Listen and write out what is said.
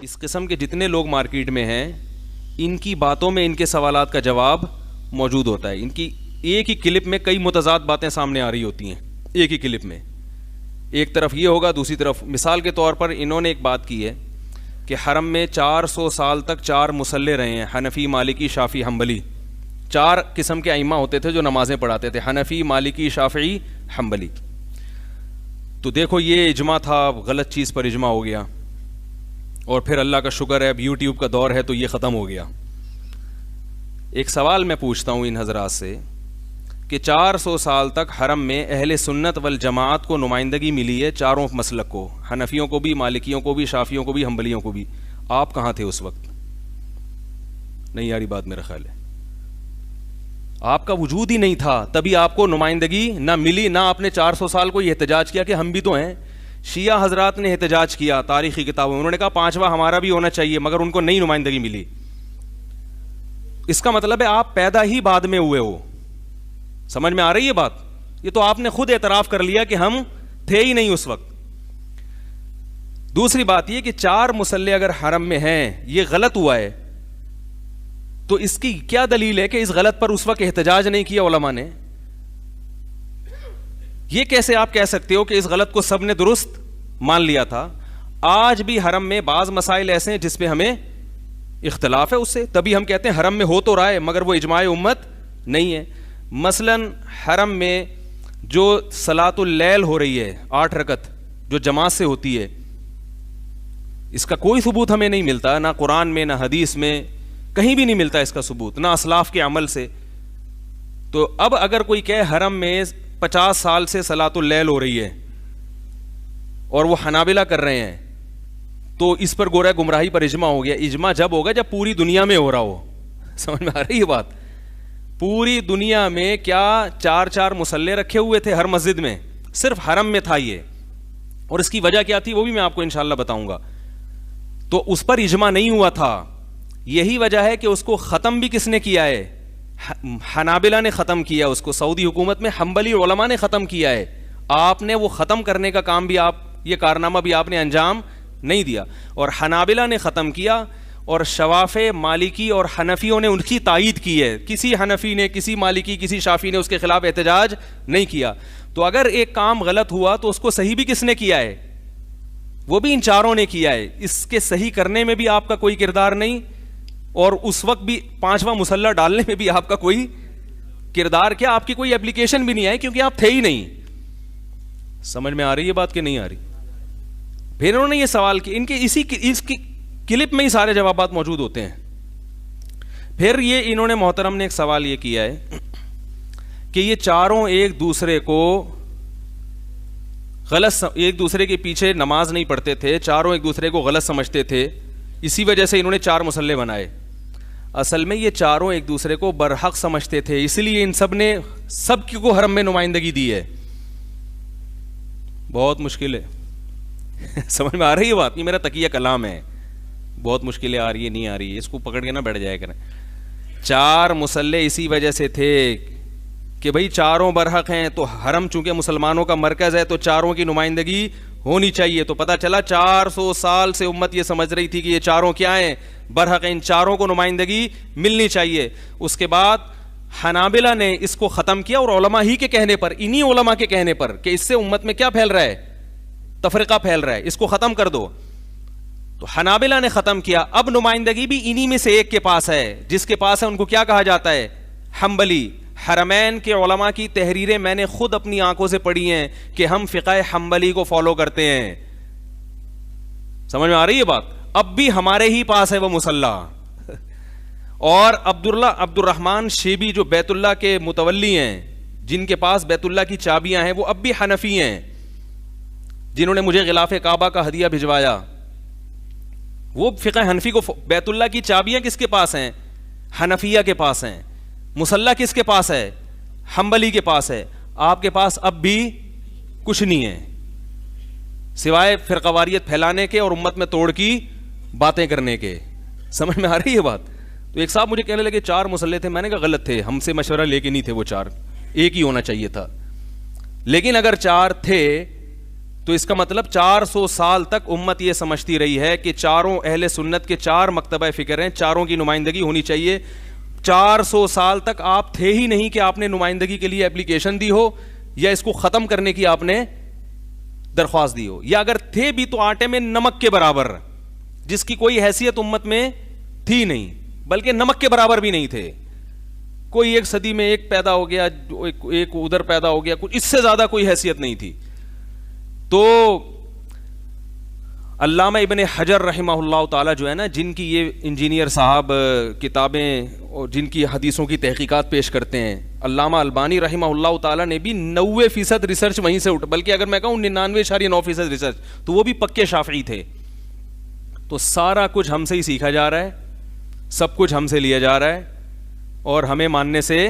اس قسم کے جتنے لوگ مارکیٹ میں ہیں ان کی باتوں میں ان کے سوالات کا جواب موجود ہوتا ہے. ان کی ایک ہی کلپ میں کئی متضاد باتیں سامنے آ رہی ہوتی ہیں. ایک ہی کلپ میں ایک طرف یہ ہوگا, دوسری طرف مثال کے طور پر انہوں نے ایک بات کی ہے کہ حرم میں 400 سال تک 4 مصلے رہے ہیں, حنفی, مالکی, شافعی, حنبلی. 4 قسم کے ائمہ ہوتے تھے جو نمازیں پڑھاتے تھے, حنفی, مالکی, شافعی, حنبلی. تو دیکھو یہ اجماع تھا, غلط چیز پر اجماع ہو گیا, اور پھر اللہ کا شکر ہے اب یوٹیوب کا دور ہے تو یہ ختم ہو گیا. ایک سوال میں پوچھتا ہوں ان حضرات سے کہ 400 سال تک حرم میں اہل سنت والجماعت کو نمائندگی ملی ہے, چاروں مسلک کو, حنفیوں کو بھی, مالکیوں کو بھی, شافیوں کو بھی, حنبلیوں کو بھی. آپ کہاں تھے اس وقت؟ نہیں یاری بات میرا خیال ہے آپ کا وجود ہی نہیں تھا, تبھی آپ کو نمائندگی نہ ملی, نہ آپ نے 400 سال کو یہ احتجاج کیا کہ ہم بھی تو ہیں. شیعہ حضرات نے احتجاج کیا تاریخی کتابوں میں, انہوں نے کہا 5واں ہمارا بھی ہونا چاہیے, مگر ان کو نئی نمائندگی ملی. اس کا مطلب ہے آپ پیدا ہی بعد میں ہوئے ہو. سمجھ میں آ رہی ہے بات؟ یہ تو آپ نے خود اعتراف کر لیا کہ ہم تھے ہی نہیں اس وقت. دوسری بات یہ کہ 4 مصلے اگر حرم میں ہیں یہ غلط ہوا ہے, تو اس کی کیا دلیل ہے کہ اس غلط پر اس وقت احتجاج نہیں کیا علماء نے؟ یہ کیسے آپ کہہ سکتے ہو کہ اس غلط کو سب نے درست مان لیا تھا؟ آج بھی حرم میں بعض مسائل ایسے ہیں جس پہ ہمیں اختلاف ہے اس سے, تبھی ہم کہتے ہیں حرم میں ہو تو رہا ہے مگر وہ اجماع امت نہیں ہے. مثلا حرم میں جو صلاۃ اللیل ہو رہی ہے 8 رکعت جو جماعت سے ہوتی ہے, اس کا کوئی ثبوت ہمیں نہیں ملتا, نہ قرآن میں, نہ حدیث میں, کہیں بھی نہیں ملتا اس کا ثبوت, نہ اسلاف کے عمل سے. تو اب اگر کوئی کہے حرم میں 50 سال سے صلاۃ اللیل ہو رہی ہے اور وہ حنابلہ کر رہے ہیں, تو اس پر گورا گمراہی پر اجماع ہو گیا. اجماع جب ہوگا جب پوری دنیا میں ہو رہا ہو. سمجھ میں آ رہی ہے بات؟ پوری دنیا میں کیا 4 مصلے رکھے ہوئے تھے ہر مسجد میں؟ صرف حرم میں تھا یہ, اور اس کی وجہ کیا تھی وہ بھی میں آپ کو انشاءاللہ بتاؤں گا. تو اس پر اجماع نہیں ہوا تھا. یہی وجہ ہے کہ اس کو ختم بھی کس نے کیا ہے؟ حنابلہ نے ختم کیا اس کو. سعودی حکومت میں حنبلی علماء نے ختم کیا ہے. آپ نے وہ ختم کرنے کا کام بھی, آپ یہ کارنامہ بھی آپ نے انجام نہیں دیا, اور حنابلہ نے ختم کیا, اور شوافع, مالکی اور حنفیوں نے ان کی تائید کی ہے. کسی حنفی نے, کسی مالکی, کسی شافی نے اس کے خلاف احتجاج نہیں کیا. تو اگر ایک کام غلط ہوا تو اس کو صحیح بھی کس نے کیا ہے؟ وہ بھی ان 4 نے کیا ہے. اس کے صحیح کرنے میں بھی آپ کا کوئی کردار نہیں, اور اس وقت بھی 5واں مصلی ڈالنے میں بھی آپ کا کوئی کردار کیا, آپ کی کوئی اپلیکیشن بھی نہیں آئی, کیونکہ آپ تھے ہی نہیں. سمجھ میں آ رہی ہے بات کہ نہیں آ رہی؟ پھر انہوں نے یہ سوال کیا, ان کے اس کی کلپ میں ہی سارے جوابات موجود ہوتے ہیں. پھر یہ انہوں نے محترم نے ایک سوال یہ کیا ہے کہ یہ 4 ایک دوسرے کو غلط, ایک دوسرے کے پیچھے نماز نہیں پڑھتے تھے, 4 ایک دوسرے کو غلط سمجھتے تھے, اسی وجہ سے انہوں نے 4 مصلے بنائے. اصل میں یہ 4 ایک دوسرے کو برحق سمجھتے تھے, اس لیے ان سب نے سب کو حرم میں نمائندگی دی ہے. بہت مشکل ہے. سمجھ میں آ رہی ہے بات؟ یہ میرا تقیہ کلام ہے. بہت مشکلیں آ رہی ہے, نہیں آ رہی ہے, اس کو پکڑ کے نہ بیٹھ جائے کریں. 4 مصلے اسی وجہ سے تھے کہ بھئی 4 برحق ہیں, تو حرم چونکہ مسلمانوں کا مرکز ہے تو 4 کی نمائندگی ہونی چاہیے. تو پتہ چلا 400 سال سے امت یہ سمجھ رہی تھی کہ یہ 4 کیا ہیں؟ برحق ہیں, ان 4 کو نمائندگی ملنی چاہیے. اس کے بعد حنابلہ نے اس کو ختم کیا, اور علماء ہی کے کہنے پر, انہی علماء کے کہنے پر کہ اس سے امت میں کیا پھیل رہا ہے؟ تفرقہ پھیل رہا ہے, اس کو ختم کر دو. تو حنابلہ نے ختم کیا. اب نمائندگی بھی انہی میں سے ایک کے پاس ہے, جس کے پاس ہے ان کو کیا کہا جاتا ہے؟ حنبلی. حرمین کے علماء کی تحریریں میں نے خود اپنی آنکھوں سے پڑھی ہیں کہ ہم فقہ حنبلی کو فالو کرتے ہیں. سمجھ میں آ رہی ہے بات؟ اب بھی ہمارے ہی پاس ہے وہ مصلی. اور عبد الرحمن شیبی جو بیت اللہ کے متولی ہیں, جن کے پاس بیت اللہ کی چابیاں ہیں, وہ اب بھی حنفی ہیں, جنہوں نے مجھے غلاف کعبہ کا ہدیہ بھجوایا. وہ فقہ حنفی کو, بیت اللہ کی چابیاں کس کے پاس ہیں؟ حنفیہ کے پاس ہیں. مصلی کس کے پاس ہے؟ حنبلی کے پاس ہے. آپ کے پاس اب بھی کچھ نہیں ہے سوائے فرقواریت پھیلانے کے اور امت میں توڑ کی باتیں کرنے کے. سمجھ میں آ رہی ہے بات؟ تو ایک صاحب مجھے کہنے لگے 4 مصلے تھے. میں نے کہا غلط تھے, ہم سے مشورہ لے کے نہیں تھے وہ 4, ایک ہی ہونا چاہیے تھا. لیکن اگر 4 تھے تو اس کا مطلب 400 سال تک امت یہ سمجھتی رہی ہے کہ چاروں اہل سنت کے 4 مکتبہ فکر ہیں, چاروں کی نمائندگی ہونی چاہیے. 400 سال تک آپ تھے ہی نہیں کہ آپ نے نمائندگی کے لیے اپلیکیشن دی ہو یا اس کو ختم کرنے کی آپ نے درخواست دی ہو, یا اگر تھے بھی تو آٹے میں نمک کے برابر, جس کی کوئی حیثیت امت میں تھی نہیں, بلکہ نمک کے برابر بھی نہیں تھے. کوئی ایک صدی میں ایک پیدا ہو گیا, ایک ادھر پیدا ہو گیا, کچھ اس سے زیادہ کوئی حیثیت نہیں تھی. تو علامہ ابن حجر رحمہ اللہ تعالی جو ہے نا, جن کی یہ انجینئر صاحب کتابیں اور جن کی حدیثوں کی تحقیقات پیش کرتے ہیں, علامہ البانی رحمہ اللہ تعالی نے بھی 90% ریسرچ وہیں سے بلکہ اگر میں کہوں 99.9% ریسرچ, تو وہ بھی پکے شافعی تھے. تو سارا کچھ ہم سے ہی سیکھا جا رہا ہے, سب کچھ ہم سے لیا جا رہا ہے, اور ہمیں ماننے سے